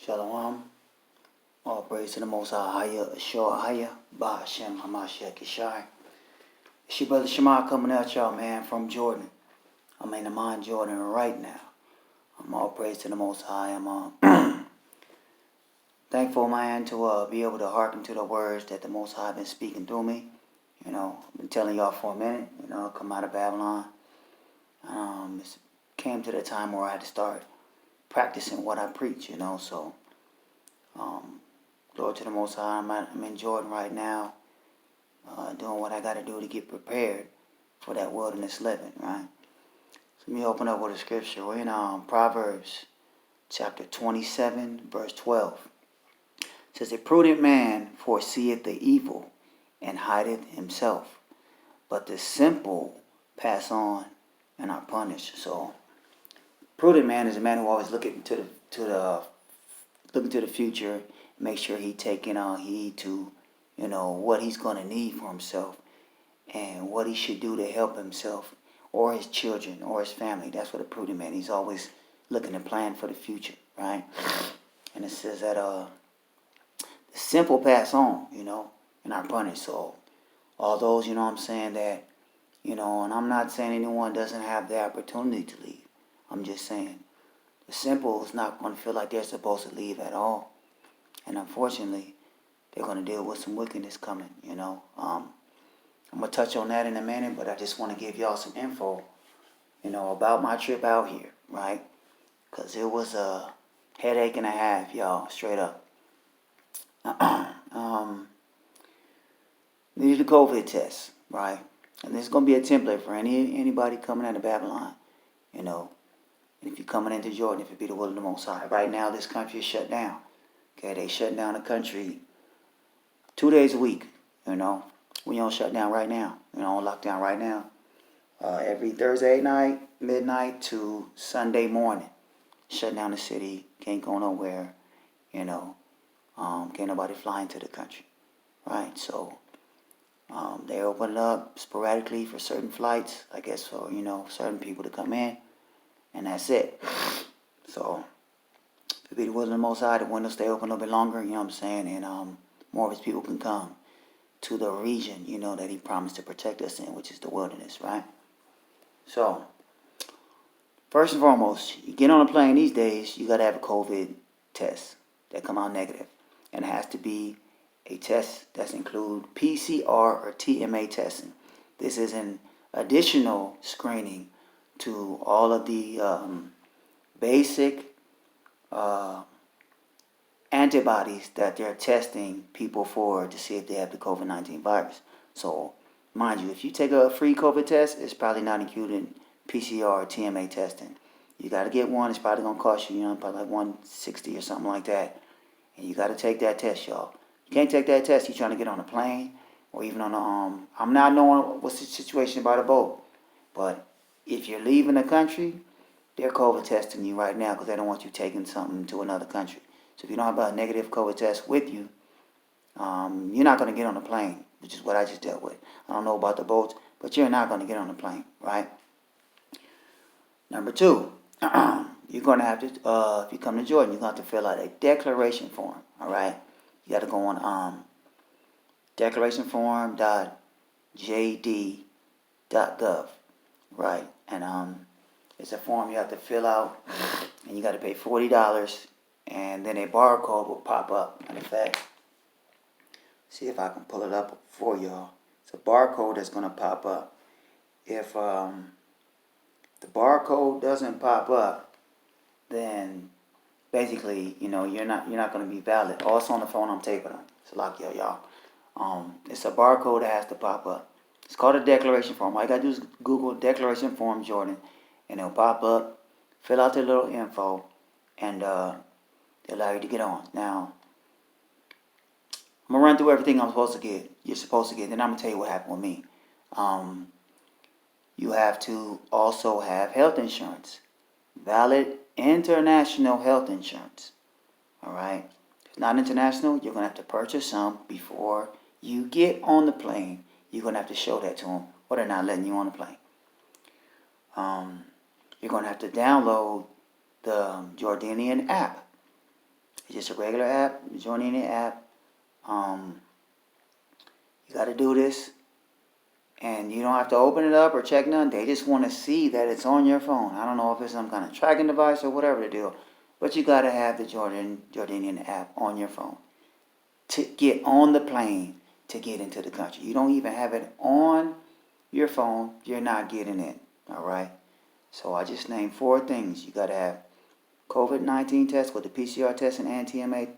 Shalom. All praise to the Most High, Haya, Ba Hashem, Hamashiach, Yeshai. It's your brother Shema coming at y'all, man, from Jordan. I'm in Amman, Jordan right now. All praise to the Most High. I'm thankful, man, to be able to hearken to the words that the Most High been speaking through me. You know, I've been telling y'all for a minute, come out of Babylon. It came to the time where I had to start practicing what I preach, so glory to the Most High. I'm in Jordan right now, doing what I got to do to get prepared for that wilderness living, right? So let me open up with a scripture. We're in Proverbs chapter 27, verse 12. It says, "A prudent man foreseeth the evil and hideth himself, but the simple pass on and are punished." So, prudent man is a man who always looking to the future, make sure he taking heed to, what he's going to need for himself and what he should do to help himself or his children or his family. That's what a prudent man. He's always looking to plan for the future, right? And it says that the simple pass on, and are punished. So all those, that, and I'm not saying anyone doesn't have the opportunity to leave. I'm just saying the simple is not going to feel like they're supposed to leave at all. And unfortunately, they're going to deal with some wickedness coming, I'm going to touch on that in a minute, but I just want to give y'all some info, about my trip out here, right? Because it was a headache and a half, y'all, straight up. Needed a COVID test, right? And this is going to be a template for anybody coming out of Babylon, And if you're coming into Jordan, if it be the will of the Most High. Right now, this country is shut down. Okay, they shut down the country 2 days a week, We on shutdown right now, on lockdown right now. Every Thursday night, midnight to Sunday morning. Shut down the city, can't go nowhere, can't nobody fly into the country, right? So, they open it up sporadically for certain flights, I guess for, certain people to come in, and that's it. So, if it be the will of the Most High, the windows stay open a little bit longer, and more of his people can come to the region, that he promised to protect us in, which is the wilderness, right? So, first and foremost, you get on a plane these days, you got to have a COVID test that come out negative. And it has to be a test that include PCR or TMA testing. This is an additional screening to all of the basic antibodies that they're testing people for to see if they have the COVID-19 virus. So, mind you, if you take a free COVID test, it's probably not including PCR or TMA testing. You got to get one. It's probably going to cost you, probably like $160 or something like that. And you got to take that test, y'all. You can't take that test. You're trying to get on a plane or even on the I'm not knowing what's the situation about a boat, but if you're leaving the country, they're COVID testing you right now because they don't want you taking something to another country. So if you don't have a negative COVID test with you, you're not going to get on a plane, which is what I just dealt with. I don't know about the boats, but you're not going to get on a plane, right? Number two, you're going to have to, if you come to Jordan, you're going to have to fill out a declaration form, all right? You got to go on declarationform.jd.gov, right? And it's a form you have to fill out, and you got to pay $40, and then a barcode will pop up. Matter of fact, see if I can pull it up for y'all. It's a barcode that's going to pop up. If the barcode doesn't pop up, then basically, you're not going to be valid. Also on the phone, I'm taping them. So like y'all. It's a barcode that has to pop up. It's called a declaration form. All you got to do is Google declaration form Jordan, and it'll pop up. Fill out the little info, and they'll allow you to get on. Now, I'm going to run through everything you're supposed to get. Then I'm going to tell you what happened with me. You have to also have health insurance. Valid international health insurance. Alright? If it's not international, you're going to have to purchase some before you get on the plane. You're going to have to show that to them, or they're not letting you on the plane. You're going to have to download the Jordanian app. It's just a regular app, the Jordanian app. Um, you got to do this, and you don't have to open it up or check none. They just want to see that it's on your phone. I don't know if it's some kind of tracking device or whatever the deal, but you got to have the Jordanian app on your phone to get on the plane to get into the country. You don't even have it on your phone, you're not getting in. All right. So I just named 4 things. You got to have COVID-19 test with the PCR testing and TMA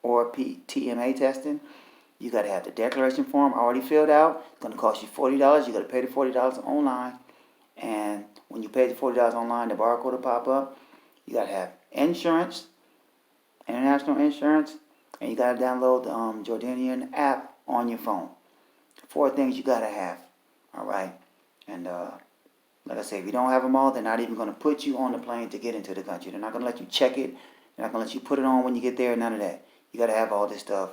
or TMA testing. You got to have the declaration form already filled out. It's going to cost you $40. You got to pay the $40 online. And when you pay the $40 online, the barcode will pop up. You got to have insurance, international insurance, and you got to download the Jordanian app on your phone. 4 things you got to have. All right. And like I say, if you don't have them all, they're not even going to put you on the plane to get into the country. They're not going to let you check it. They're not going to let you put it on when you get there. None of that. You got to have all this stuff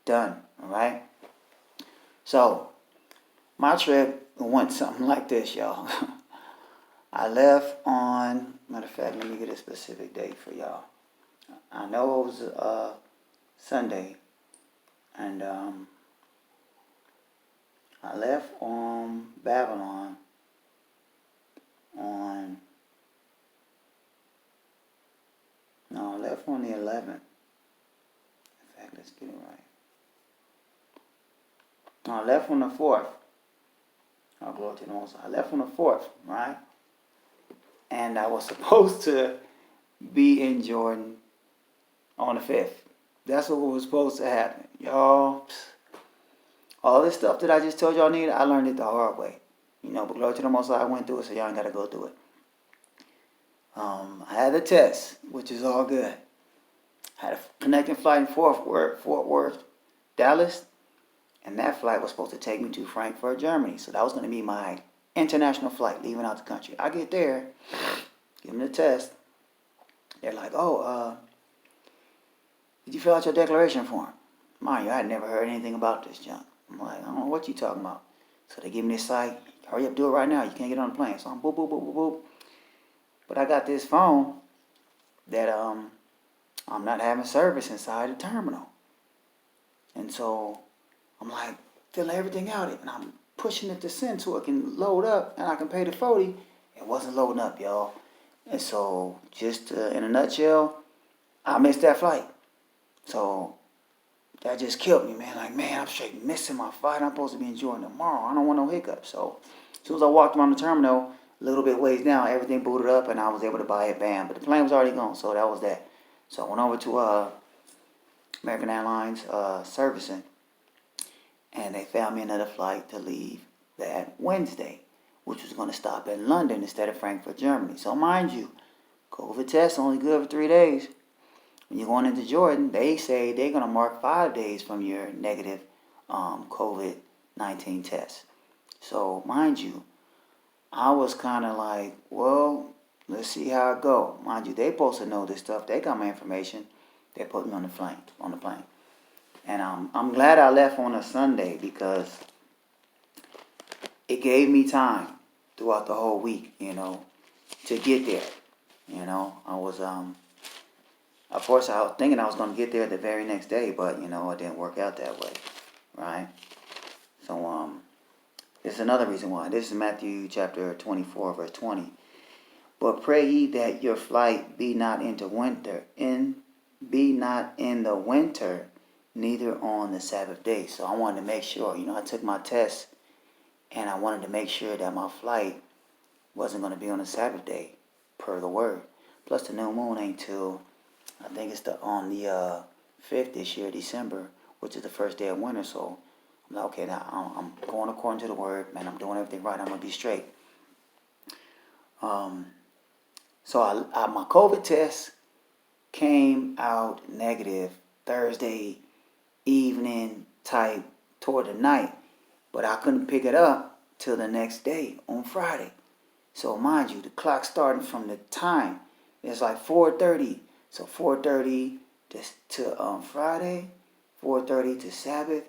done. All right. So my trip went something like this, y'all. I left on, matter of fact, let me get a specific date for y'all. I know it was Sunday, and I left on Babylon I left on the 11th. In fact, let's get it right. No, I left on the 4th. I'll go to the most. I left on the 4th, right? And I was supposed to be in Jordan on the 5th. That's what was supposed to happen. Y'all, all this stuff that I just told y'all needed, I learned it the hard way. You know, but glory to the Most High, I went through it, so y'all ain't got to go through it. I had the test, which is all good. I had a connecting flight in Fort Worth, Dallas, and that flight was supposed to take me to Frankfurt, Germany. So that was going to be my international flight, leaving out the country. I get there, give them the test. They're like, did you fill out your declaration form? Mind you, I had never heard anything about this junk. I'm like, I don't know what you talking about. So they give me this site, hurry up, do it right now. You can't get on the plane. So I'm boop, boop, boop, boop, boop. But I got this phone that I'm not having service inside the terminal. And so I'm like filling everything out, and I'm pushing it to send so it can load up and I can pay the 40. It wasn't loading up, y'all. And so just in a nutshell, I missed that flight. So that just killed me, man. Like, man, I'm straight missing my flight. I'm supposed to be in Jordan tomorrow. I don't want no hiccups. So as soon as I walked around the terminal, a little bit ways down, everything booted up, and I was able to buy it, bam. But the plane was already gone, so that was that. So I went over to American Airlines servicing, and they found me another flight to leave that Wednesday, which was going to stop in London instead of Frankfurt, Germany. So mind you, COVID test only good for 3 days. When you're going into Jordan, they say they're going to mark 5 days from your negative COVID-19 test. So mind you, I was kind of like, well, let's see how it go. Mind you, they supposed to know this stuff. They got my information. They put me on the plane. And I'm glad I left on a Sunday because it gave me time throughout the whole week, you know, to get there. You know, I was, of course, I was thinking I was going to get there the very next day, but, you know, it didn't work out that way, right? So, this is another reason why. This is Matthew chapter 24, verse 20. But pray ye that your flight be not in the winter, neither on the Sabbath day. So I wanted to make sure, you know, I took my test, and I wanted to make sure that my flight wasn't going to be on the Sabbath day, per the word. Plus the new moon ain't till, I think it's on the 5th this year, December, which is the first day of winter. So I'm like, okay, now I'm going according to the word, man. I'm doing everything right. I'm going to be straight. So my COVID test came out negative Thursday evening type toward the night, but I couldn't pick it up till the next day on Friday. So mind you, the clock starting from the time, it's like 4:30. So 4:30 to Friday, 4:30 to Sabbath,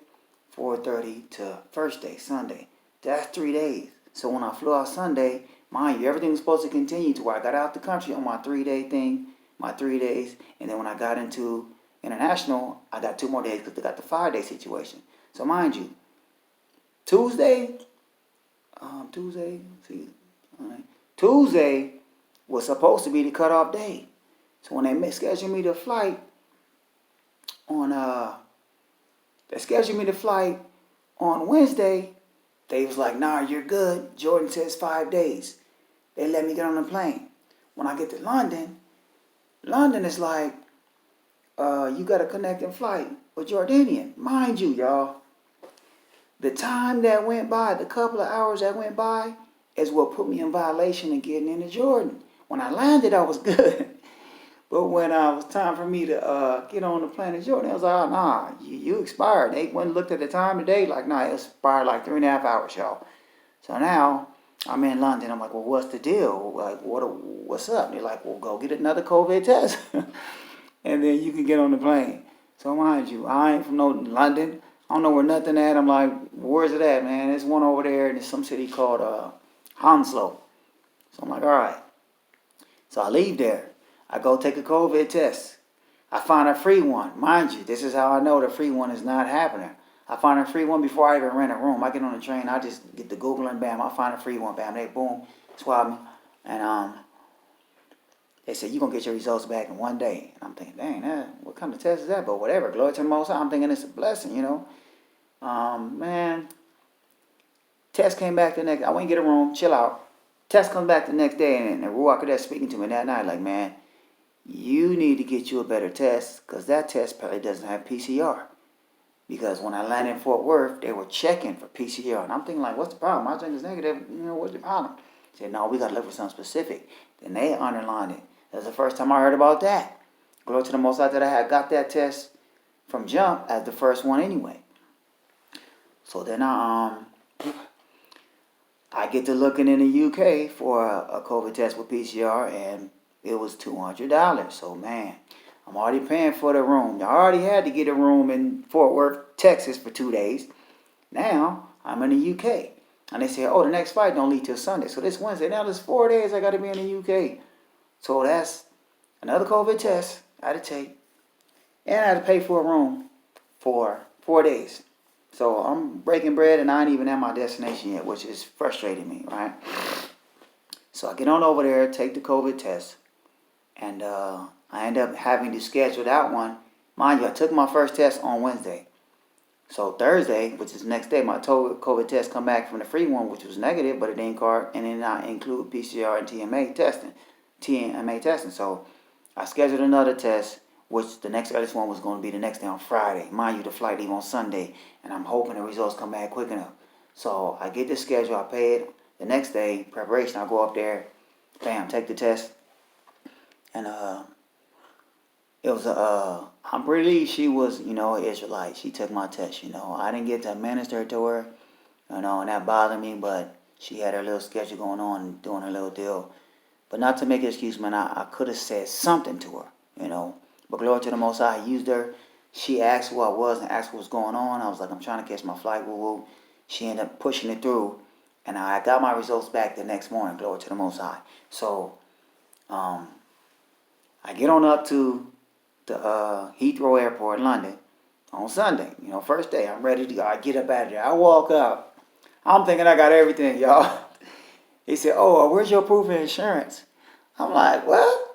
4:30 to first day, Sunday. That's 3 days. So when I flew out Sunday, mind you, everything was supposed to continue to where I got out the country on my 3-day thing, my 3 days. And then when I got into International, I got 2 more days because they got the 5 day situation. So mind you, Tuesday, Tuesday, see, all right. Tuesday was supposed to be the cutoff day. So when they scheduled me the flight on they scheduled me the flight on Wednesday, they was like, nah, you're good. Jordan says 5 days. They let me get on the plane. When I get to London, London is like, you got a connecting flight with Jordanian. Mind you, y'all, the time that went by, the couple of hours that went by, is what put me in violation of getting into Jordan. When I landed, I was good. But when it was time for me to get on the plane to Jordan, I was like, oh, nah, you expired. They went and looked at the time today, like, nah, it expired like 3.5 hours, y'all. So now I'm in London. I'm like, well, what's the deal? Like, what's up? And they're like, well, go get another COVID test, and then you can get on the plane. So mind you, I ain't from no London. I don't know where nothing at. I'm like, where's it at, man? There's one over there in some city called Hounslow. So I'm like, all right. So I leave there. I go take a COVID test. I find a free one. Mind you, this is how I know the free one is not happening. I find a free one before I even rent a room. I get on the train, I just get the Google and bam, I find a free one, bam, they boom, swab me. And they said, you're going to get your results back in 1 day. And I'm thinking, dang, what kind of test is that? But whatever, glory to the Most High. I'm thinking it's a blessing, you know. Man, test came back the next, I went and get a room, chill out. Test comes back the next day, and Ruach Kodesh speaking to me that night, like, man, you need to get you a better test, because that test probably doesn't have PCR. Because when I landed in Fort Worth, they were checking for PCR. And I'm thinking, like, what's the problem? My drink is negative. You know, what's the problem? They said, no, we got to look for something specific. Then they underlined it. That's the first time I heard about that. Glory to the Most High that I had got that test from Jump as the first one anyway. So then I get to looking in the UK for a COVID test with PCR, and it was $200. So, man, I'm already paying for the room. I already had to get a room in Fort Worth, Texas for 2 days. Now, I'm in the UK. And they say, oh, the next flight don't leave till Sunday. So this Wednesday, now there's 4 days I got to be in the UK. So that's another COVID test I had to take. And I had to pay for a room for 4 days. So I'm breaking bread and I ain't even at my destination yet, which is frustrating me, right? So I get on over there, take the COVID test, and I end up having to schedule that one. Mind you, I took my first test on Wednesday. So Thursday, which is the next day, my COVID test come back from the free one, which was negative, but it didn't include PCR and TMA testing. So I scheduled another test, which the next earliest one was going to be the next day on Friday. Mind you, the flight leave on Sunday, and I'm hoping the results come back quick enough. So I get the schedule, I pay it. The next day, preparation, I go up there, bam, take the test. And it was I believe she was, an Israelite. She took my test, I didn't get to minister to her, and that bothered me, but she had her little schedule going on, doing her little deal. But not to make an excuse, man, I could have said something to her, But glory to the Most High, I used her. She asked who I was and asked what was going on. I was like, I'm trying to catch my flight, woo-woo. She ended up pushing it through, and I got my results back the next morning, glory to the Most High. So, I get on up to the Heathrow Airport in London on Sunday, first day. I'm ready to go. I get up out of there. I walk up. I'm thinking I got everything, y'all. He said, oh, where's your proof of insurance? I'm like, what?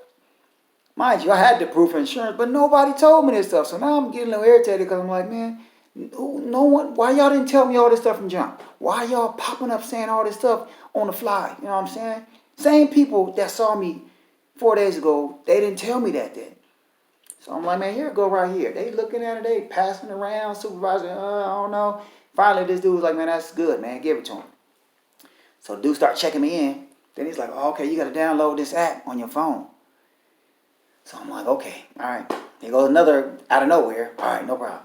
Mind you, I had the proof of insurance, but nobody told me this stuff. So now I'm getting a little irritated because I'm like, man, no one, why y'all didn't tell me all this stuff from jump? Why y'all popping up saying all this stuff on the fly? You know what I'm saying? Same people that saw me 4 days ago, they didn't tell me that then. So I'm like, man, here, go right here. They looking at it, they passing around, supervisor, I don't know. Finally, this dude was like, man, that's good, man, give it to him. So dude start checking me in. Then he's like, oh, okay, you got to download this app on your phone. So I'm like, okay, all right. Here goes another out of nowhere. All right, no problem.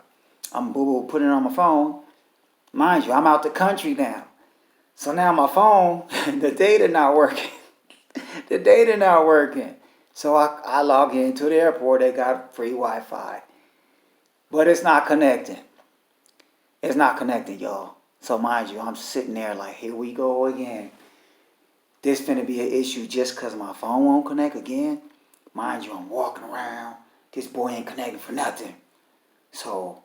I'm putting it on my phone. Mind you, I'm out the country now. So now my phone, the data not working. The data not working. So I log into the airport. They got free Wi-Fi. But it's not connecting. It's not connecting, y'all. So mind you, I'm sitting there like, here we go again. This finna be an issue just because my phone won't connect again. Mind you, I'm walking around, this boy ain't connecting for nothing. So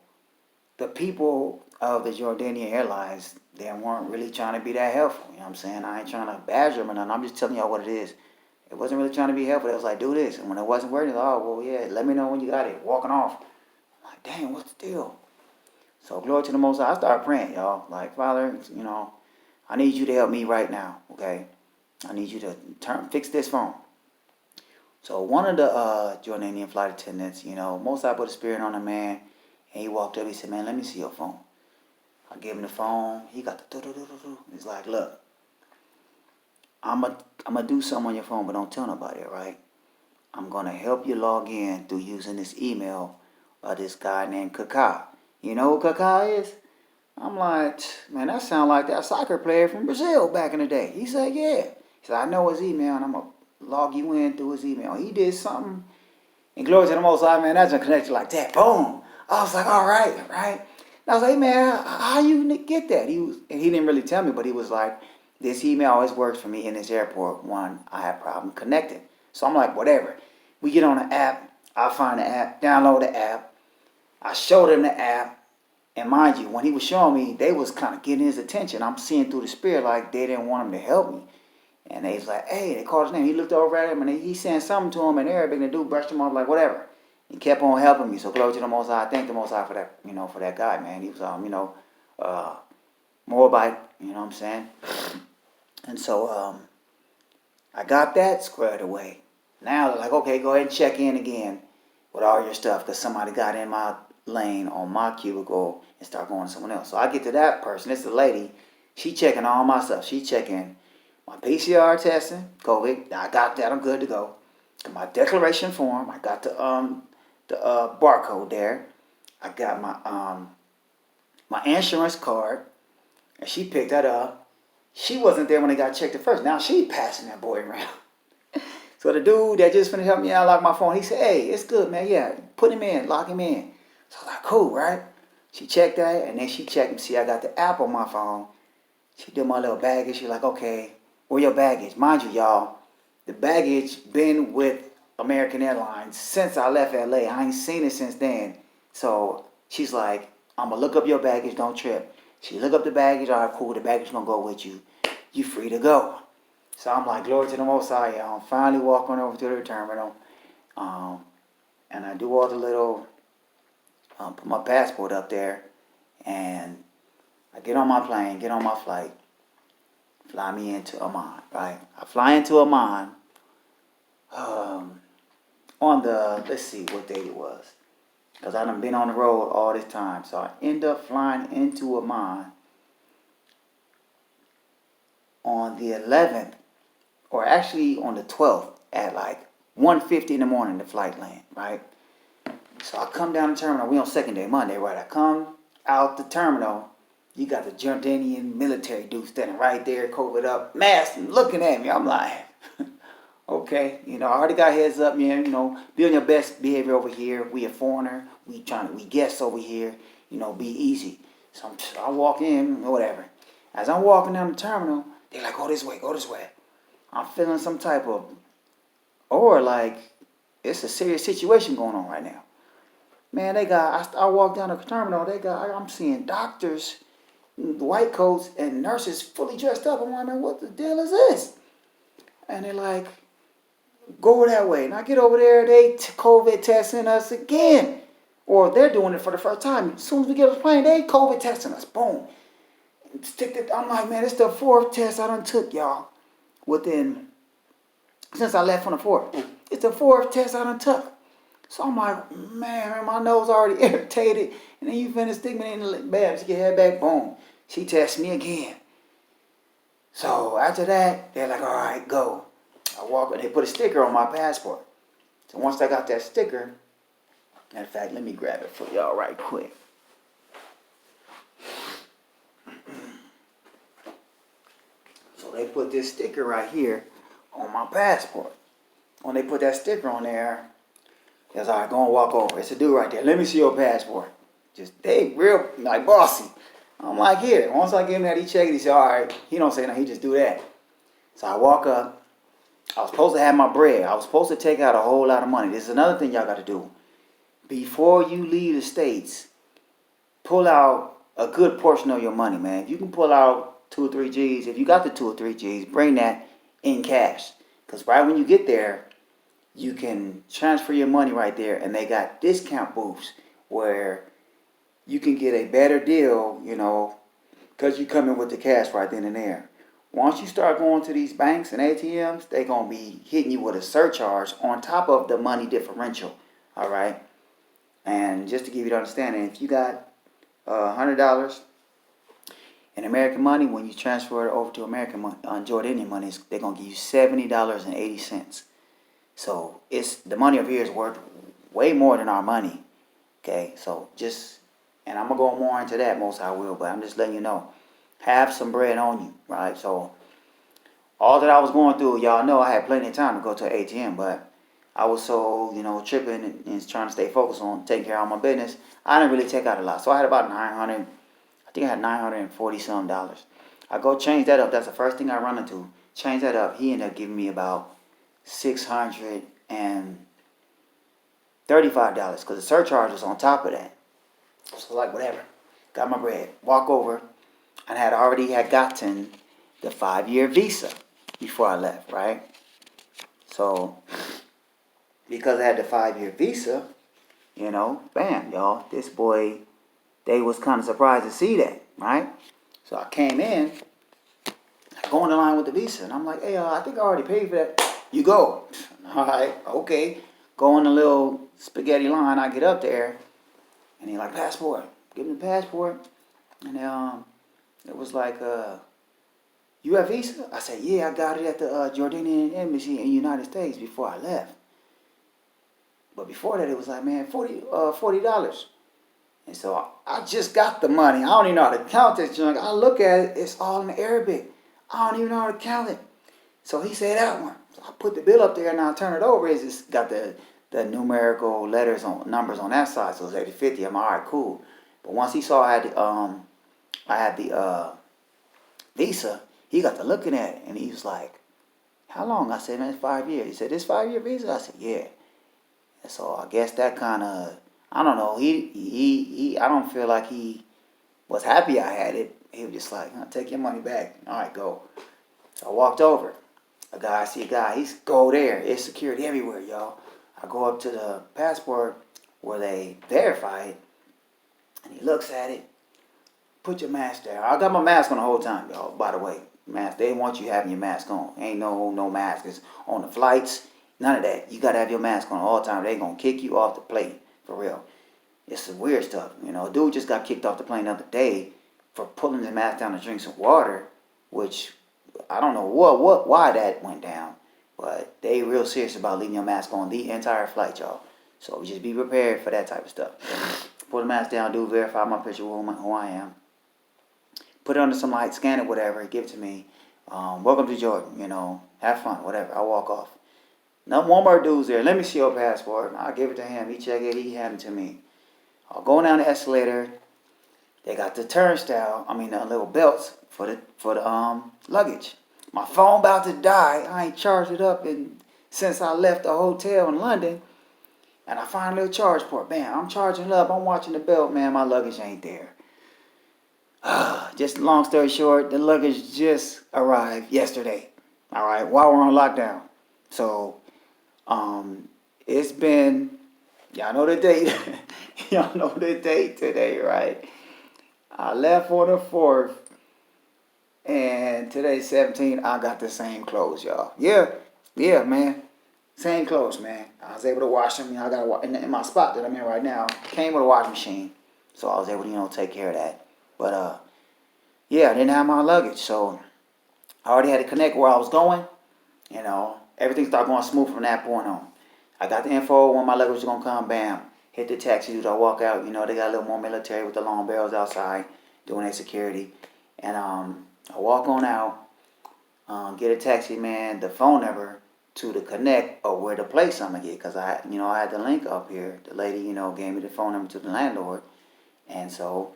the people of the Jordanian Airlines, they weren't really trying to be that helpful. You know what I'm saying? I ain't trying to badger them or nothing. I'm just telling y'all what it is. It wasn't really trying to be helpful. It was like, do this. And when it wasn't working, oh, well, yeah, let me know when you got it. Walking off. I'm like, dang, what's the deal? So glory to the Most High. I started praying, y'all. Like, Father, I need you to help me right now, okay? I need you to fix this phone. So one of the Jordanian flight attendants, Most High put a spirit on a man, and he walked up. He said, man, let me see your phone. I gave him the phone. He got the do-do-do-do-do. He's like, look, I'm gonna do something on your phone, but don't tell nobody, right? I'm going to help you log in through using this email of this guy named Kaká. You know who Kaká is? I'm like, man, that sounds like that soccer player from Brazil back in the day. He said, yeah. He said, I know his email, and I'm going to log you in through his email. He did something. And glory to the Most High, man, that's a connection like that. Boom. I was like, all right. And I was like, hey, man, how you get that? And he didn't really tell me, but he was like, this email always works for me in this airport when I have problem connecting. So I'm like, whatever. We get on the app. I find the app, download the app. I showed him the app. And mind you, when he was showing me, they was kind of getting his attention. I'm seeing through the spirit like they didn't want him to help me. And they was like, hey, they called his name. He looked over at him and he saying something to him in Arabic. And the dude brushed him off like, whatever. He kept on helping me. So glory to the Most High. I thank the Most High for that, for that guy, man. He was, Moabite, you know what I'm saying? And so I got that squared away. Now they're like, okay, go ahead and check in again with all your stuff because somebody got in my lane on my cubicle and start going to someone else. So I get to that person. It's the lady. She checking all my stuff. She checking my PCR testing, COVID. I got that. I'm good to go. My declaration form. I got the barcode there. I got my insurance card, and she picked that up. She wasn't there when they got checked at first. Now she passing that boy around. So the dude that just finished helping me out lock my phone, he said, hey, it's good, man. Yeah, put him in, lock him in. So I was like, cool, right? She checked that, and then she checked and see I got the app on my phone. She did my little baggage. She's like, okay, where your baggage? Mind you, y'all, the baggage been with American Airlines since I left LA. I ain't seen it since then. So she's like, I'm going to look up your baggage. Don't trip. She look up the baggage. All right, cool. The baggage going to go with you. You free to go. So I'm like, glory to the Most High, y'all. I'm finally walking over to the terminal. And I do all the little, put my passport up there. And I get on my plane, get on my flight. Fly me into Amman, right? I fly into Amman. On the, let's see what date it was. Because I done been on the road all this time. So I end up flying into Amman on the 11th. Or actually on the 12th at like 1:50 in the morning, the flight land, right? So I come down the terminal. We on second day, Monday, right? I come out the terminal. You got the Jordanian military dude standing right there, COVID up, masked, and looking at me. I'm like, okay, I already got heads up, man. Be on your best behavior over here. We a foreigner. We guests over here. Be easy. So I walk in, whatever. As I'm walking down the terminal, they're like, go this way, go this way. I'm feeling some type of, or like, it's a serious situation going on right now. Man, I walk down the terminal, I'm seeing doctors, white coats, and nurses fully dressed up. I'm wondering, what the deal is this? And they're like, go that way. And I get over there, they COVID testing us again. Or they're doing it for the first time. As soon as we get on the plane, they COVID testing us. Boom. I'm like, man, it's the fourth test I done took, y'all. Since I left on the 4th. It's the 4th test I done took. So I'm like, man, my nose already irritated. And then you finna stick me in the bed. She get head back, boom. She tests me again. So after that, they're like, all right, go. I walk, and they put a sticker on my passport. So once I got that sticker, matter of fact, let me grab it for y'all right quick. So they put this sticker right here on my passport. When they put that sticker on there, that's all right, go and walk over. It's a dude right there. Let me see your passport. They real, like, bossy. I'm like, here. Once I give him that, he check it. He said, all right. He don't say nothing. He just do that. So I walk up. I was supposed to have my bread. I was supposed to take out a whole lot of money. This is another thing y'all got to do. before you leave the States, pull out a good portion of your money, man. If you can pull out 2 or 3 G's, if you got the 2 or 3 G's, bring that in cash. Because right when you get there, you can transfer your money right there, and they got discount booths where you can get a better deal, because you come in with the cash right then and there. Once you start going to these banks and ATMs, they're going to be hitting you with a surcharge on top of the money differential, all right? And just to give you the understanding, if you got $100 in American money, when you transfer it over to American money, Jordanian money, they're going to give you $70.80. So the money over here is worth way more than our money, okay? So and I'm going to go more into that, most I will, but I'm just letting you know. Have some bread on you, right? So all that I was going through, y'all know I had plenty of time to go to an ATM, but I was so, tripping and trying to stay focused on taking care of my business. I didn't really take out a lot. So I had about 900, I think I had 940 some dollars. I go change that up. That's the first thing I run into. Change that up. He ended up giving me about $635 because the surcharge was on top of that. So like whatever. Got my bread. Walk over. And I already had gotten the 5-year visa before I left, right? So because I had the 5-year visa, bam, y'all. This boy, they was kind of surprised to see that, right? So I came in, I go on the line with the visa, and I'm like, hey, I think I already paid for that. You go. All right, okay. Go on the little spaghetti line. I get up there, and he like, passport. Give me the passport. And it was like, you have visa? I said, yeah, I got it at the Jordanian embassy in the United States before I left. But before that, it was like, man, $40. And so I just got the money. I don't even know how to count this junk. I look at it, it's all in Arabic. I don't even know how to count it. So he said that one. So I put the bill up there and I turn it over. It's just got the numerical numbers on that side. So it's 8050. I'm all right, cool. But once he saw I had the visa, he got to looking at it and he was like, how long? I said, man, it's 5 years. He said, this 5-year visa? I said, yeah. And so I guess that kind of, I don't know, he I don't feel like he was happy I had it. He was just like, take your money back. All right, go. So I walked over. I see a guy, he's go there. It's security everywhere, y'all. I go up to the passport where they verify it, and he looks at it. Put your mask there. I got my mask on the whole time, y'all, by the way. Mask. They want you having your mask on. Ain't no mask. It's on the flights. None of that. You got to have your mask on all the time. They going to kick you off the plane. For real. It's some weird stuff. A dude just got kicked off the plane the other day for pulling his mask down to drink some water, which I don't know why that went down. But they real serious about leaving your mask on the entire flight, y'all. So just be prepared for that type of stuff. Pull the mask down, do verify my picture who I am. Put it under some light, scan it, whatever, give it to me. Welcome to Jordan, have fun, whatever. I walk off. Now, one more dude's there. Let me see your passport. I give it to him. He check it. He hand it to me. I'll go down the escalator. They got the turnstile. The little belts for the luggage. My phone about to die. I ain't charged it up since I left the hotel in London. And I find a little charge port. Bam, I'm charging it up. I'm watching the belt. Man, my luggage ain't there. Just long story short, the luggage just arrived yesterday. All right, while we're on lockdown. So, it's been, y'all know the date. Y'all know the date today, right? I left on the 4th, and today's 17th. I got the same clothes, y'all. Yeah, man. Same clothes, man. I was able to wash them. I got in my spot that I'm in right now. Came with a washing machine, so I was able to take care of that. But yeah, I didn't have my luggage, so I already had to connect where I was going. Everything started going smooth from that point on. I got the info when my luggage was gonna come. Bam, hit the taxi dude. I walk out. They got a little more military with the long barrels outside doing their security, and I walk on out. Get a taxi man, the phone number to the connect or where the place I'm gonna get, cause I had the link up here. The lady, gave me the phone number to the landlord, and so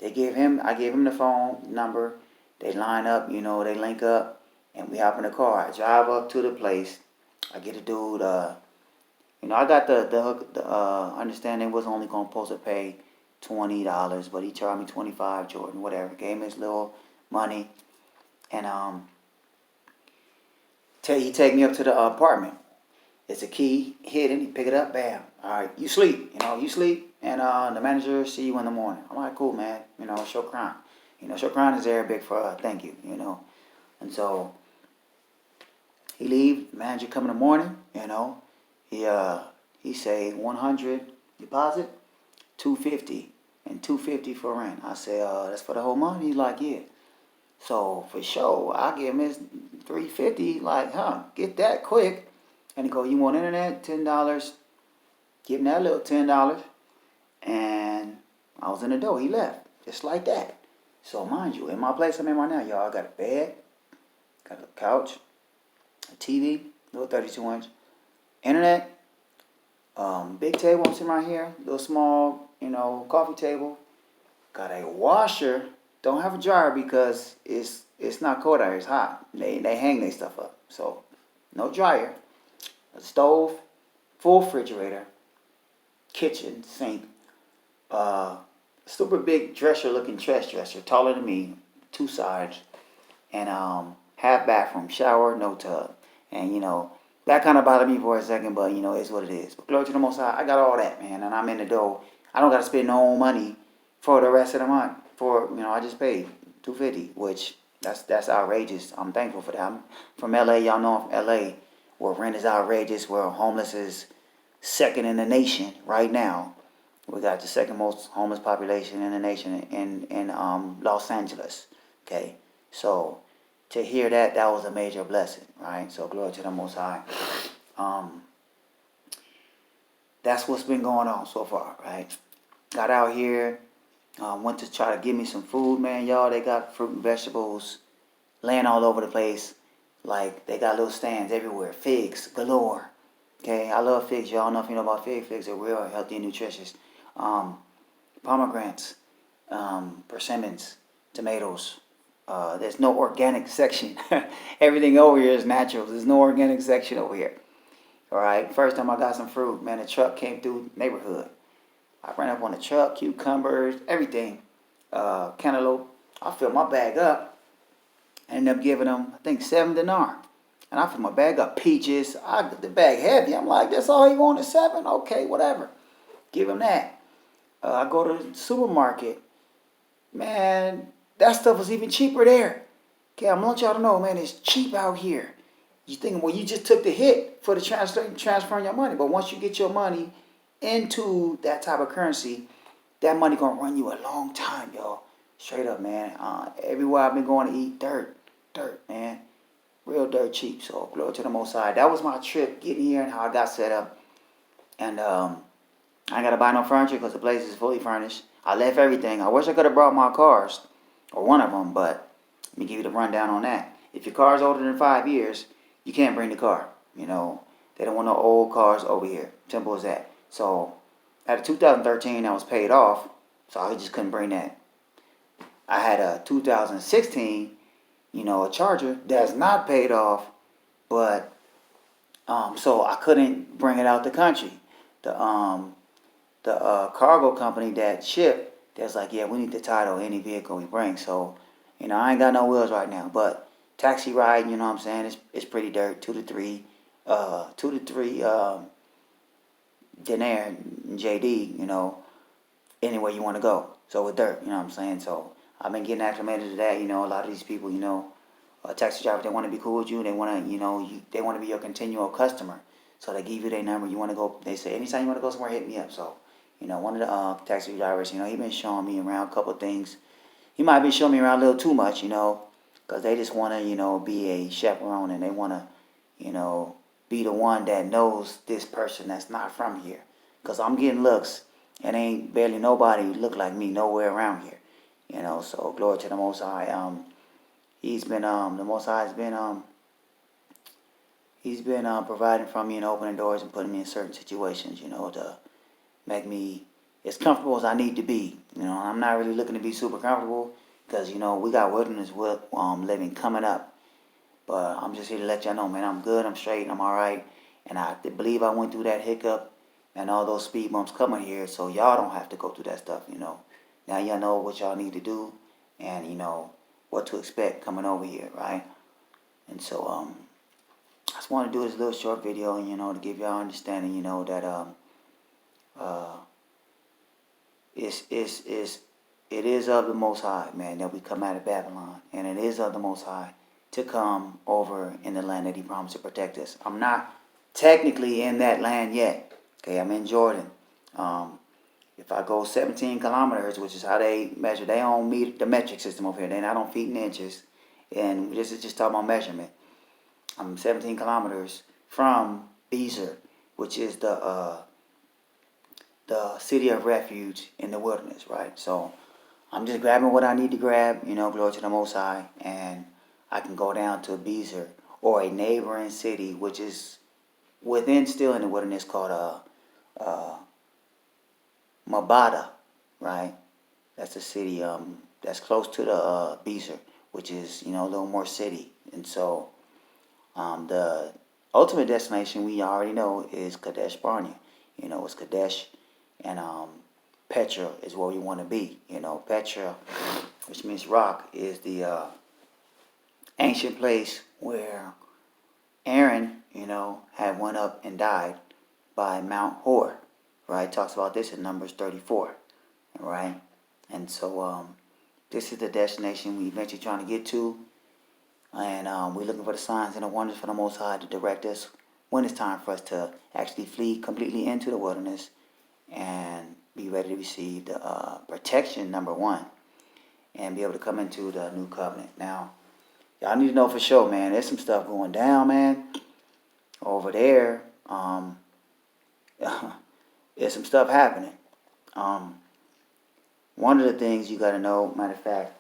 I gave him the phone number. They line up, they link up, and we hop in the car. I drive up to the place. I get a dude, I got the understanding was only gonna supposed to pay $20, but he charged me 25, Jordan, whatever. Gave me his little money, and he take me up to the apartment. It's a key hidden. He pick it up, bam. All right, you sleep. You sleep, and the manager see you in the morning. I'm like, cool, man. Shukran. Shukran is Arabic for thank you. And so he leave. Manager come in the morning. He say 100 deposit, 250, and 250 for rent. I say, that's for the whole month. He's like, yeah. So for sure, I give him his 350. Like, get that quick. And he go, you want internet? $10. Give him that little $10. And I was in the door. He left. Just like that. So mind you, in my place I'm in right now, y'all, I got a bed, got a couch, a TV, little 32-inch, internet, big table I'm sitting right here, little small, coffee table. Got a washer. Don't have a dryer because it's not cold out here. It's hot. They hang their stuff up. So no dryer. A stove, full refrigerator, kitchen, sink, super big looking dresser, taller than me, two sides, and half bathroom, shower, no tub. And that kind of bothered me for a second, but it's what it is. But glory to the Most High, I got all that, man, and I'm in the dough. I don't got to spend no money for the rest of the month. I just paid $250, which that's outrageous. I'm thankful for that. I'm from LA, y'all know I'm from LA, where rent is outrageous, where homeless is second in the nation right now. We got the second most homeless population in the nation in Los Angeles. Okay, so to hear that was a major blessing, right? So glory to the Most High. That's what's been going on so far, right? Got out here, went to try to give me some food, man. Y'all, they got fruit and vegetables laying all over the place. Like, they got little stands everywhere. Figs galore. Okay, I love figs. Y'all know if you know about figs. Figs are real healthy and nutritious. Pomegranates, persimmons, tomatoes. There's no organic section. Everything over here is natural. There's no organic section over here. All right, first time I got some fruit, man, the truck came through the neighborhood. I ran up on the truck, cucumbers, everything. Cantaloupe. I filled my bag up. I ended up giving them, I think, 7 dinar. And I filled my bag up. Peaches. The bag heavy. I'm like, that's all you want is 7? Okay, whatever. Give him that. I go to the supermarket. Man, that stuff was even cheaper there. Okay, I'm gonna let y'all know, man, it's cheap out here. You think, well, you just took the hit for the transferring your money. But once you get your money into that type of currency, that money gonna run you a long time, y'all. Straight up, man. Everywhere I've been going to eat, dirt, man. Real dirt cheap. So glory to the Most High. That was my trip getting here and how I got set up. And I ain't got to buy no furniture because the place is fully furnished. I left everything. I wish I could have brought my cars, or one of them, but let me give you the rundown on that. If your car's older than 5 years, you can't bring the car. They don't want no old cars over here. Simple as that. So, at a 2013, I was paid off, so I just couldn't bring that. I had a 2016, a Charger that's not paid off, but so I couldn't bring it out the country. The cargo company that shipped, that's like, yeah, we need to title any vehicle we bring. So, I ain't got no wheels right now, but taxi ride, you know what I'm saying? It's pretty dirt. 2 to 3 dinar JD, anywhere you want to go. So with dirt, you know what I'm saying? So I've been getting acclimated to that. A lot of these people, taxi drivers, they want to be cool with you. They want to, they want to be your continual customer. So they give you their number. You want to go, they say, anytime you want to go somewhere, hit me up. So, one of the taxi drivers, he been showing me around a couple of things. He might be showing me around a little too much, because they just want to, be a chaperone, and they want to, be the one that knows this person that's not from here. Because I'm getting looks, and ain't barely nobody look like me nowhere around here. So glory to the Most High. He's been, the Most High has been, he's been providing for me and opening doors and putting me in certain situations, to make me as comfortable as I need to be. I'm not really looking to be super comfortable because, we got wilderness living coming up. But I'm just here to let y'all know, man, I'm good, I'm straight, I'm all right. And I believe I went through that hiccup and all those speed bumps coming here, so y'all don't have to go through that stuff, you know. Now y'all know what y'all need to do and, you know, what to expect coming over here, right? And so, I just want to do this little short video, you know, to give y'all understanding, you know, that, uh, it is of the Most High, man, that we come out of Babylon. And it is of the Most High to come over in the land that he promised to protect us. I'm not technically in that land yet. Okay, I'm in Jordan. If I go 17 kilometers, which is how they measure, they don't meet the metric system over here. They're not on feet and inches. And this is just talking about measurement. I'm 17 kilometers from Bezer, which is the city of refuge in the wilderness, right? So I'm just grabbing what I need to grab, you know, glory to the Most High, and I can go down to Bezer or a neighboring city, which is within, still in the wilderness, called Mabada, right? That's a city that's close to the Bezer, which is, you know, a little more city. And so the ultimate destination we already know is Kadesh Barnea. You know, it's Kadesh and Petra is where we want to be. You know, Petra, which means rock, is the ancient place where Aaron, you know, had went up and died by Mount Hor, right? Talks about this in Numbers 34, right? And so this is the destination we eventually trying to get to, and we're looking for the signs and the wonders for the Most High to direct us when it's time for us to actually flee completely into the wilderness and be ready to receive the protection, number one, and be able to come into the new covenant. Now, y'all need to know for sure, man, there's some stuff going down, man, over there. There's some stuff happening. One of the things you got to know, matter of fact,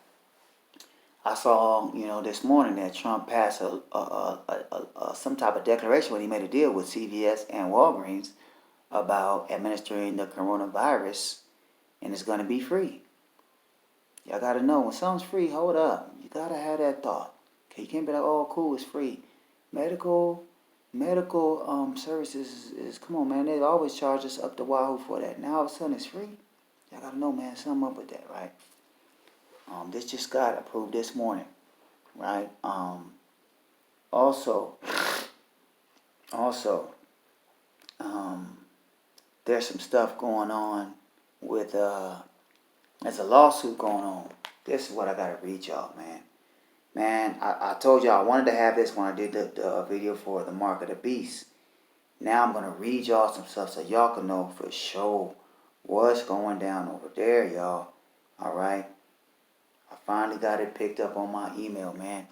I saw, you know, this morning that Trump passed some type of declaration when he made a deal with CVS and Walgreens about administering the coronavirus, and it's going to be free. Y'all got to know, when something's free, hold up. You got to have that thought. Okay, you can't be like, oh, cool, it's free. Medical services is, come on, man, they always charge us up the wahoo for that. Now all of a sudden it's free. Y'all got to know, man, something up with that, right? This just got approved this morning, right? Also, there's some stuff going on with, there's a lawsuit going on. This is what I got to read y'all, man. Man, I told y'all I wanted to have this when I did the video for the Mark of the Beast. Now I'm going to read y'all some stuff so y'all can know for sure what's going down over there, y'all. All right? I finally got it picked up on my email, man.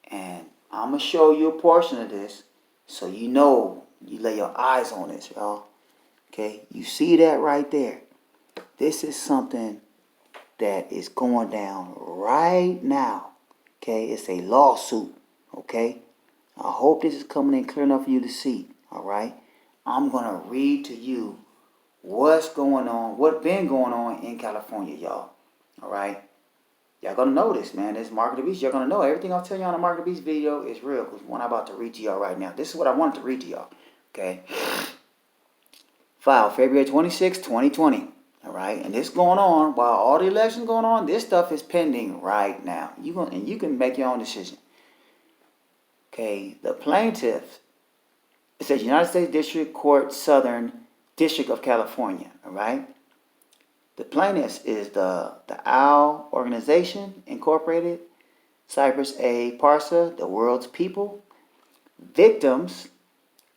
And I'm going to show you a portion of this so you know, you lay your eyes on this, y'all. Okay? You see that right there? This is something that is going down right now. Okay? It's a lawsuit. Okay? I hope this is coming in clear enough for you to see. All right? I'm going to read to you what's going on, what's been going on in California, y'all. All right? Y'all gonna know this, man. This Mark of the Beast, you're gonna know everything I'll tell you on the Mark of the Beast video is real, because what I'm about to read to y'all right now. This is what I wanted to read to y'all. Okay. Filed February 26, 2020. All right, and this going on while all the elections going on. This stuff is pending right now. You can make your own decision. Okay, the plaintiff. It says United States District Court, Southern District of California. All right. The plaintiffs is the OWL Organization, Incorporated, Cypress A. Parsa, the World's People, victims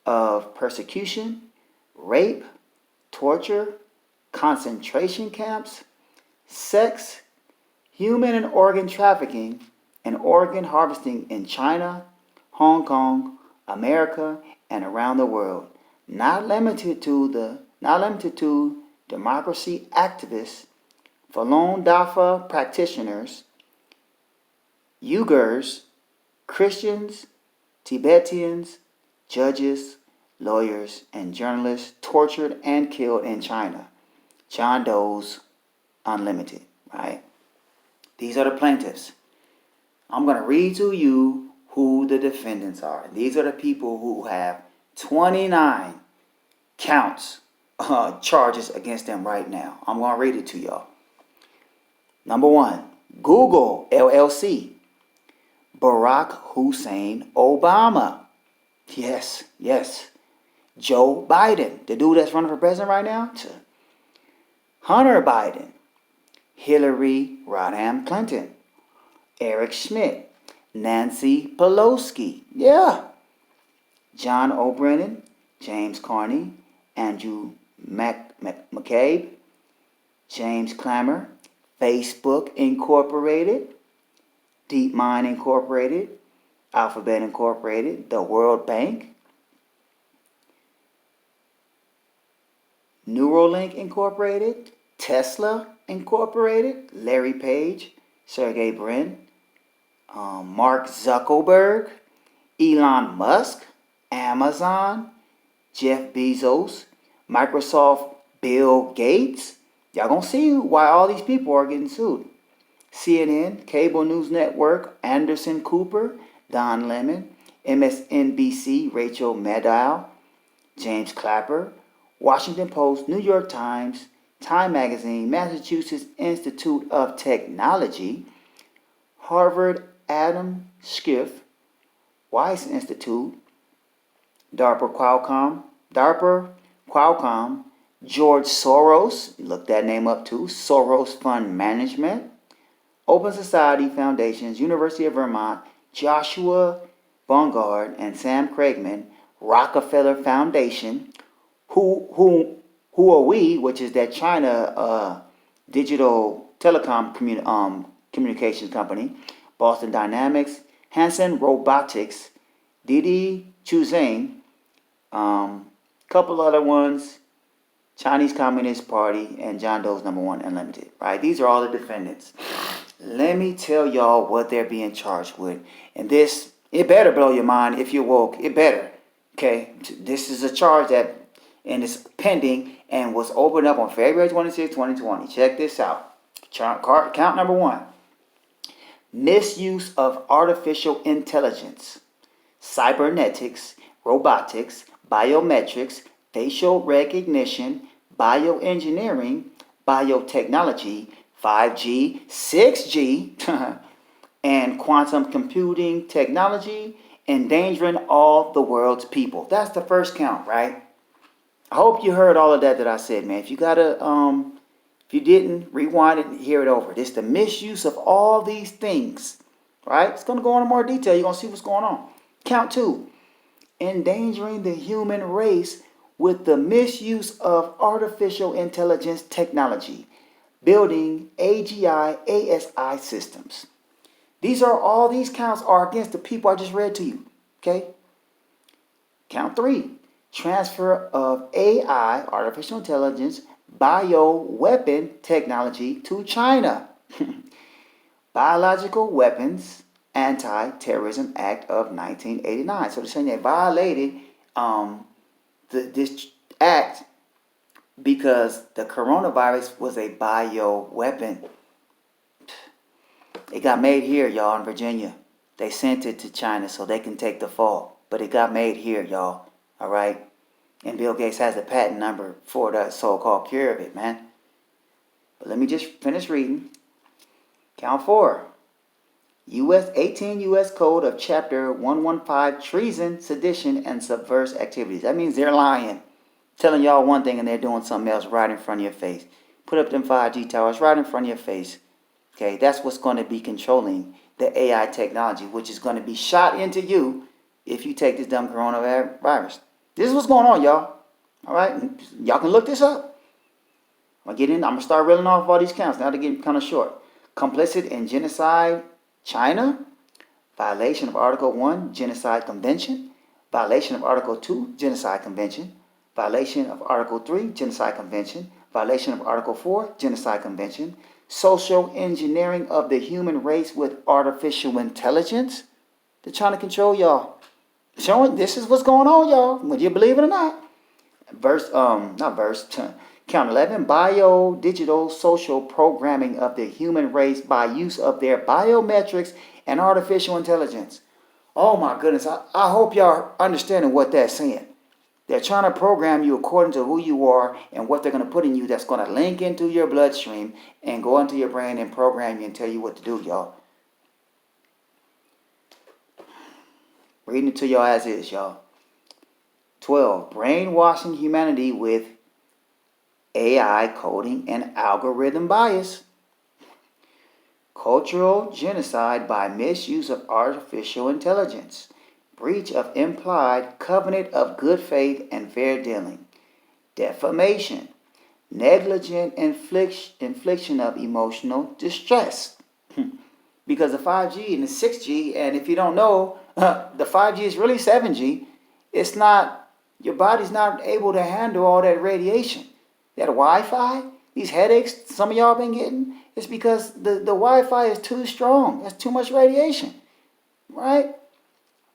of persecution, rape, torture, concentration camps, sex, human and organ trafficking, and organ harvesting in China, Hong Kong, America, and around the world. Not limited to democracy activists, Falun Dafa practitioners, Uyghurs, Christians, Tibetans, judges, lawyers, and journalists tortured and killed in China. John Doe's Unlimited, right? These are the plaintiffs. I'm going to read to you who the defendants are. These are the people who have 29 counts, charges against them right now. I'm going to read it to y'all. Number 1, Google LLC, Barack Hussein Obama. Yes, yes. Joe Biden, the dude that's running for president right now. Hunter Biden, Hillary Rodham Clinton, Eric Schmidt, Nancy Pelosi. Yeah. John O'Brien, James Carney, Andrew McCabe, James Clapper, Facebook Incorporated, DeepMind Incorporated, Alphabet Incorporated, the World Bank, Neuralink Incorporated, Tesla Incorporated, Larry Page, Sergey Brin, Mark Zuckerberg, Elon Musk, Amazon, Jeff Bezos, Microsoft, Bill Gates. Y'all gonna see why all these people are getting sued. CNN, Cable News Network, Anderson Cooper, Don Lemon, MSNBC, Rachel Maddow, James Clapper, Washington Post, New York Times, Time Magazine, Massachusetts Institute of Technology, Harvard Adam Schiff, Weiss Institute, DARPA Qualcomm, George Soros, look that name up too, Soros Fund Management, Open Society Foundations, University of Vermont, Joshua Bongard and Sam Craigman, Rockefeller Foundation, who are we, which is that China digital telecom communications company, Boston Dynamics, Hanson Robotics, Didi Chuxing, couple other ones, Chinese Communist Party, and John Doe's Number One Unlimited. Right? These are all the defendants. Let me tell y'all what they're being charged with. And this, it better blow your mind if you're woke. It better. Okay? This is a charge that, and it's pending and was opened up on February 26, 2020. Check this out. Count number 1. Misuse of artificial intelligence, cybernetics, robotics, biometrics, facial recognition, bioengineering, biotechnology, 5G, 6G, and quantum computing technology, endangering all the world's people. That's the first count, right? I hope you heard all of that I said, man. If you gotta, if you didn't, rewind it and hear it over. It's the misuse of all these things, right? It's gonna go into more detail. You're gonna see what's going on. Count 2, endangering the human race with the misuse of artificial intelligence technology, building AGI, ASI systems. All these counts are against the people I just read to you, okay? Count 3, transfer of AI, artificial intelligence, bioweapon technology to China. Biological Weapons Anti-Terrorism Act of 1989. So they're saying they violated this act because the coronavirus was a bioweapon. It got made here, y'all, in Virginia. They sent it to China so they can take the fall. But it got made here, y'all. All right? And Bill Gates has the patent number for the so-called cure of it, man. But let me just finish reading. Count 4. 18 U.S. Code of Chapter 115, treason, sedition, and subversive activities. That means they're lying. Telling y'all one thing and they're doing something else right in front of your face. Put up them 5G towers right in front of your face. Okay, that's what's going to be controlling the AI technology, which is going to be shot into you if you take this dumb coronavirus. This is what's going on, y'all. All right? Y'all can look this up. I'm going to start reeling off all these counts. Now they're getting kind of short. Complicit in genocide, China. Violation of Article 1, Genocide Convention. Violation of Article 2, Genocide Convention. Violation of Article 3, Genocide Convention. Violation of Article 4, Genocide Convention. Social engineering of the human race with artificial intelligence. They're trying to control y'all. Showing this is what's going on, y'all, whether you believe it or not. Count 11, bio-digital social programming of the human race by use of their biometrics and artificial intelligence. Oh my goodness, I hope y'all are understanding what that's saying. They're trying to program you according to who you are and what they're going to put in you that's going to link into your bloodstream and go into your brain and program you and tell you what to do, y'all. Reading it to y'all as is, y'all. 12. Brainwashing humanity with AI coding and algorithm bias. Cultural genocide by misuse of artificial intelligence. Breach of implied covenant of good faith and fair dealing. Defamation. Negligent infliction of emotional distress. Because the 5G and the 6G, and if you don't know, the 5G is really 7G. It's not, your body's not able to handle all that radiation. That Wi-Fi, these headaches some of y'all been getting, it's because the Wi-Fi is too strong. That's too much radiation, right?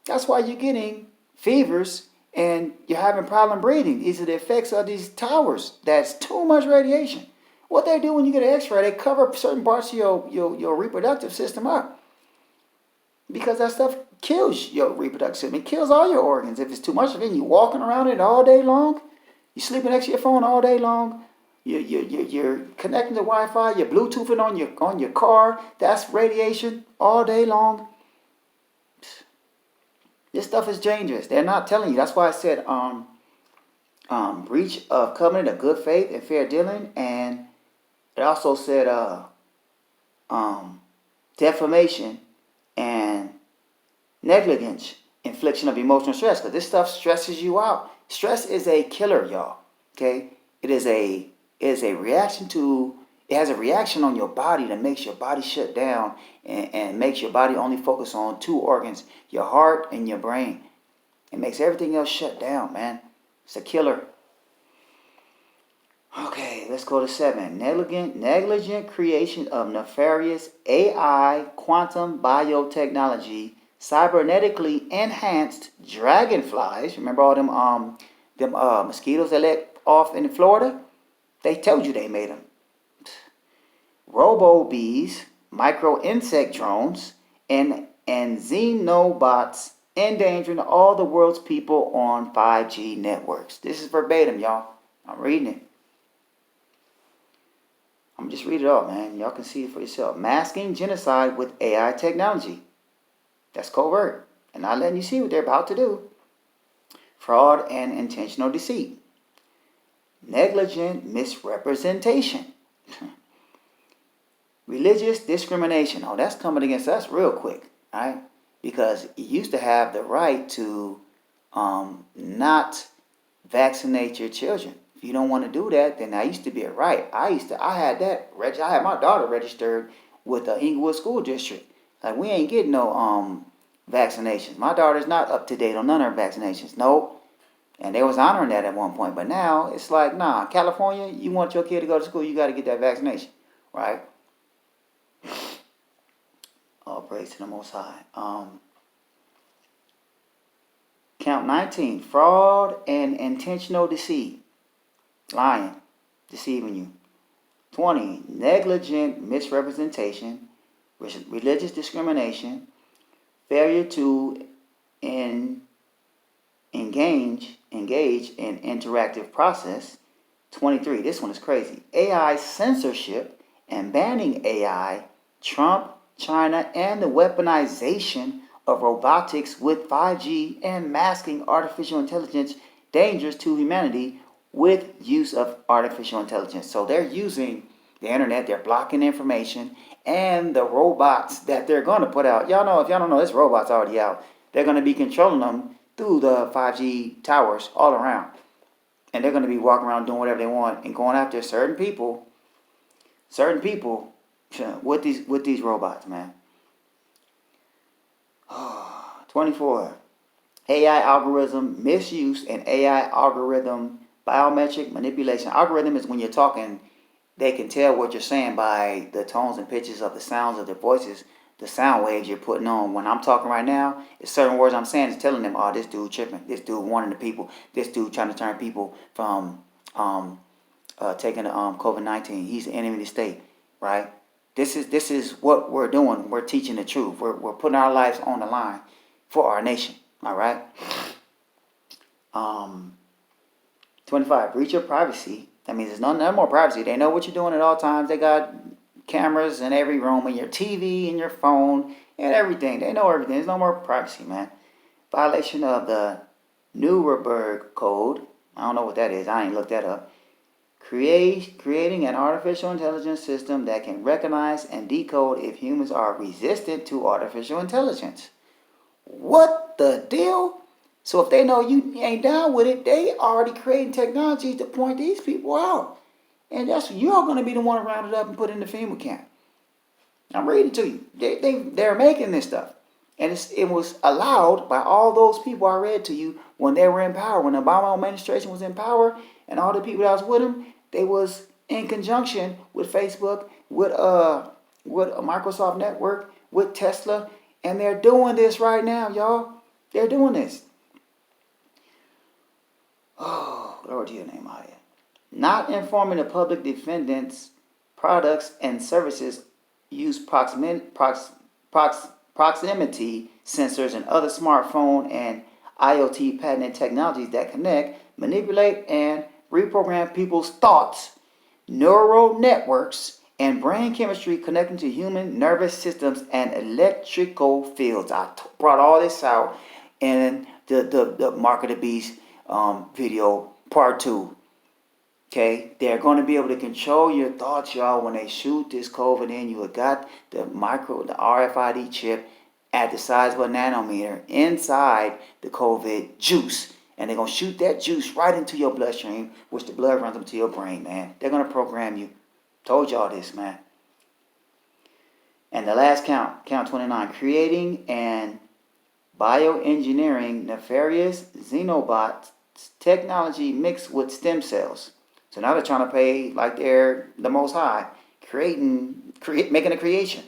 That's why you're getting fevers and you're having problem breathing. These are the effects of these towers. That's too much radiation. What they do when you get an X-ray, they cover certain parts of your reproductive system up. Because that stuff kills your reproductive system. It kills all your organs. If it's too much of it, you're walking around it all day long. You're sleeping next to your phone all day long. You're connecting to Wi-Fi. You're Bluetoothing on your car. That's radiation all day long. This stuff is dangerous. They're not telling you. That's why I said breach of covenant of good faith and fair dealing, and it also said defamation and negligence, infliction of emotional stress. Because this stuff stresses you out. Stress is a killer, y'all. Okay, it has a reaction to. It has a reaction on your body that makes your body shut down and makes your body only focus on two organs, your heart and your brain. It makes everything else shut down, man. It's a killer. Okay, let's go to 7. Negligent creation of nefarious AI, quantum biotechnology, cybernetically enhanced dragonflies. Remember all them mosquitoes that let off in Florida? They told you they made them. Robo bees, micro insect drones, and xenobots endangering all the world's people on 5G networks. This is verbatim, y'all. I'm reading it. I'm just read it all, man. Y'all can see it for yourself. Masking genocide with AI technology. That's covert. And not letting you see what they're about to do. Fraud and intentional deceit. Negligent misrepresentation. Religious discrimination. Oh, that's coming against us real quick, right? Because you used to have the right to not vaccinate your children. If you don't want to do that, then that used to be a right. I had my daughter registered with the Inglewood School District. Like, we ain't getting no vaccinations. My daughter's not up to date on none of her vaccinations. Nope. And they was honoring that at one point. But now it's like, nah, California, you want your kid to go to school, you got to get that vaccination, right? All praise to the Most High. Count 19. Fraud and intentional deceit. Lying. Deceiving you. 20. Negligent misrepresentation. Religious discrimination. Failure to engage in interactive process. 23. This one is crazy. AI censorship and banning AI. Trump, China, and the weaponization of robotics with 5G and masking artificial intelligence dangers to humanity with use of artificial intelligence. So they're using the internet, they're blocking information, and the robots that they're going to put out. Y'all know, if y'all don't know, this robot's already out. They're going to be controlling them through the 5G towers all around. And they're going to be walking around doing whatever they want and going after certain people with these robots, man. 24. AI algorithm misuse and AI algorithm biometric manipulation. Algorithm is when you're talking, they can tell what you're saying by the tones and pitches of the sounds of their voices, the sound waves you're putting on. When I'm talking right now, it's certain words I'm saying is telling them, oh, this dude tripping, this dude warning the people, this dude trying to turn people from taking the COVID-19. He's the enemy of the state, right? This is what we're doing. We're teaching the truth. We're putting our lives on the line for our nation. All right. 25, breach of privacy. That means there's no more privacy. They know what you're doing at all times. They got cameras in every room, in your TV, in your phone, and everything. They know everything. There's no more privacy, man. Violation of the Nuremberg Code. I don't know what that is. I ain't looked that up. Creating an artificial intelligence system that can recognize and decode if humans are resistant to artificial intelligence. What the deal? So if they know you ain't down with it, they already creating technologies to point these people out. And you're going to be the one rounded up and put in the FEMA camp. I'm reading to you. They're making this stuff. And it was allowed by all those people I read to you when they were in power. When the Obama administration was in power and all the people that was with them, they was in conjunction with Facebook, with a Microsoft Network, with Tesla. And they're doing this right now, y'all. They're doing this. Oh, glory to your name, Aya. Not informing the public defendants, products, and services use proximity sensors and other smartphone and IoT patented technologies that connect, manipulate, and reprogram people's thoughts, neural networks, and brain chemistry connecting to human nervous systems and electrical fields. I brought all this out in the Mark of the Beast video part 2. Okay, they're going to be able to control your thoughts, y'all, when they shoot this COVID in. You have got the RFID chip at the size of a nanometer inside the COVID juice. And they're going to shoot that juice right into your bloodstream, which the blood runs up to your brain, man. They're going to program you. Told y'all this, man. And the last count 29, creating and bioengineering nefarious xenobots technology mixed with stem cells. So now they're trying to pay like they're the Most High, making a creation.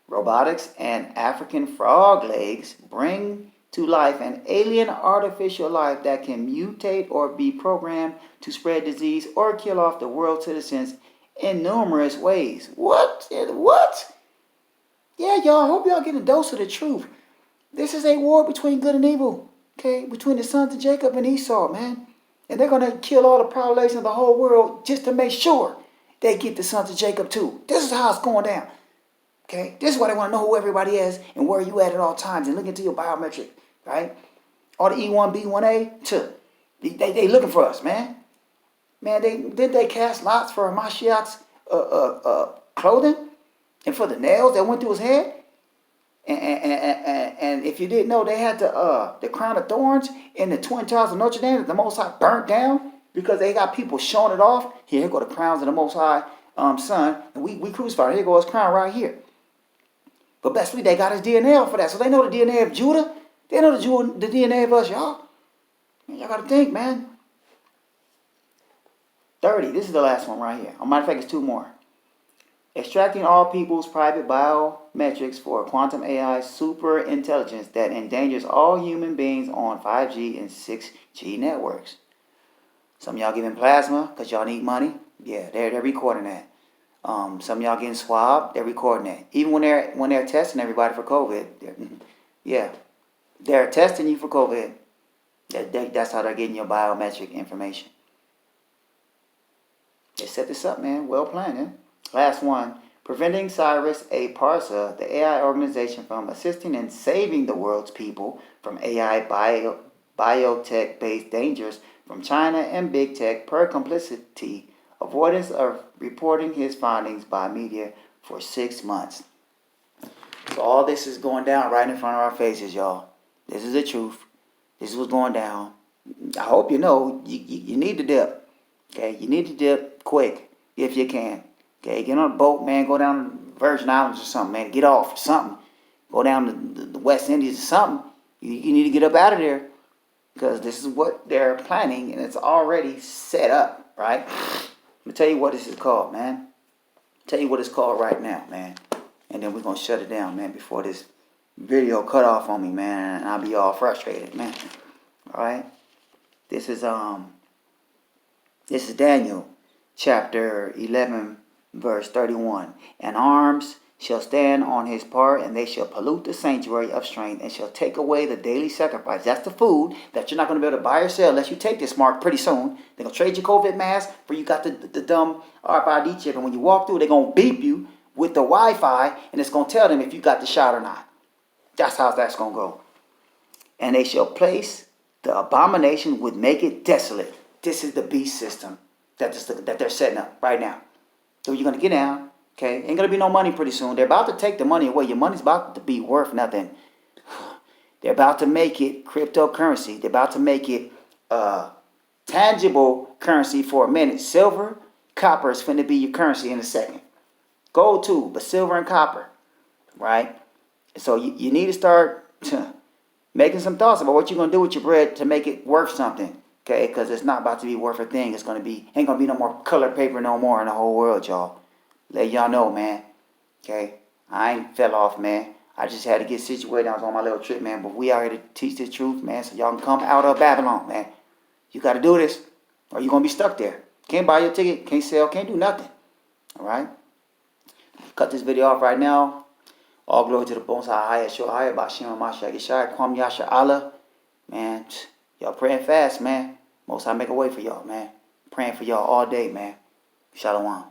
Robotics and African frog legs bring to life an alien artificial life that can mutate or be programmed to spread disease or kill off the world's citizens in numerous ways. What? Yeah, y'all, I hope y'all get a dose of the truth. This is a war between good and evil, okay? Between the sons of Jacob and Esau, man. And they're going to kill all the population of the whole world just to make sure they get the sons of Jacob too. This is how it's going down. Okay? This is why they want to know who everybody is and where you at all times and look into your biometric, right? All the E1, B1A, too. They looking for us, man. Man, didn't they cast lots for Mashiach's clothing and for the nails that went through his head? And if you didn't know, they had the crown of thorns in the Twin Towers of Notre Dame that the Most High burnt down because they got people showing it off. Here go the crowns of the Most High Son, and we crucified. Here goes his crown right here. But best believe they got his DNA for that, so they know the DNA of Judah. They know the DNA of us, y'all. Man, y'all got to think, man. 30. This is the last one right here. As a matter of fact, it's 2 more. Extracting all people's private biometrics for quantum AI super intelligence that endangers all human beings on 5G and 6G networks. Some of y'all giving plasma because y'all need money. Yeah, they're recording that. Some of y'all getting swabbed. They're recording that. Even when they're testing everybody for COVID, they're testing you for COVID. That's how they're getting your biometric information. They set this up, man. Well planned, eh? Last one, preventing Cyrus A. Parsa, the AI organization, from assisting in saving the world's people from AI biotech-based dangers from China and big tech per complicity, avoidance of reporting his findings by media for 6 months. So all this is going down right in front of our faces, y'all. This is the truth. This is what's going down. I hope you know you need to dip. Okay, you need to dip quick if you can. Okay, get on a boat, man. Go down to Virgin Islands or something, man. Get off or something. Go down to the West Indies or something. You need to get up out of there because this is what they're planning and it's already set up, right? Let me tell you what this is called, man. Tell you what it's called right now, man. And then we're going to shut it down, man, before this video cut off on me, man. And I'll be all frustrated, man. All right? This is Daniel chapter 11. Verse 31, and arms shall stand on his part, and they shall pollute the sanctuary of strength, and shall take away the daily sacrifice. That's the food that you're not going to be able to buy or sell unless you take this mark pretty soon. They're going to trade your COVID mask for you got the dumb RFID chip, and when you walk through, they're going to beep you with the Wi-Fi, and it's going to tell them if you got the shot or not. That's how that's going to go. And they shall place the abomination would make it desolate. This is the beast system that they're setting up right now. So you're going to get down. Okay, ain't gonna be no money pretty soon. They're about to take the money away. Your money's about to be worth nothing. They're about to make it cryptocurrency. They're about to make it tangible currency for a minute. Silver, copper is finna be your currency in a second. Gold too, but silver and copper, right? So you need to start making some thoughts about what you're gonna do with your bread to make it worth something. Okay, because it's not about to be worth a thing. It's gonna be ain't gonna be no more colored paper no more in the whole world, y'all. Let y'all know, man. Okay? I ain't fell off, man. I just had to get situated. I was on my little trip, man. But we out here to teach this truth, man. So y'all can come out of Babylon, man. You got to do this, or you're going to be stuck there. Can't buy your ticket. Can't sell. Can't do nothing. All right? Cut this video off right now. All glory to the Most High, Yeshua, Bashim, Mashiach, Yeshua, Kwam, Yasha, Allah. Man, y'all praying fast, man. Most High make a way for y'all, man. Praying for y'all all day, man. Shalom.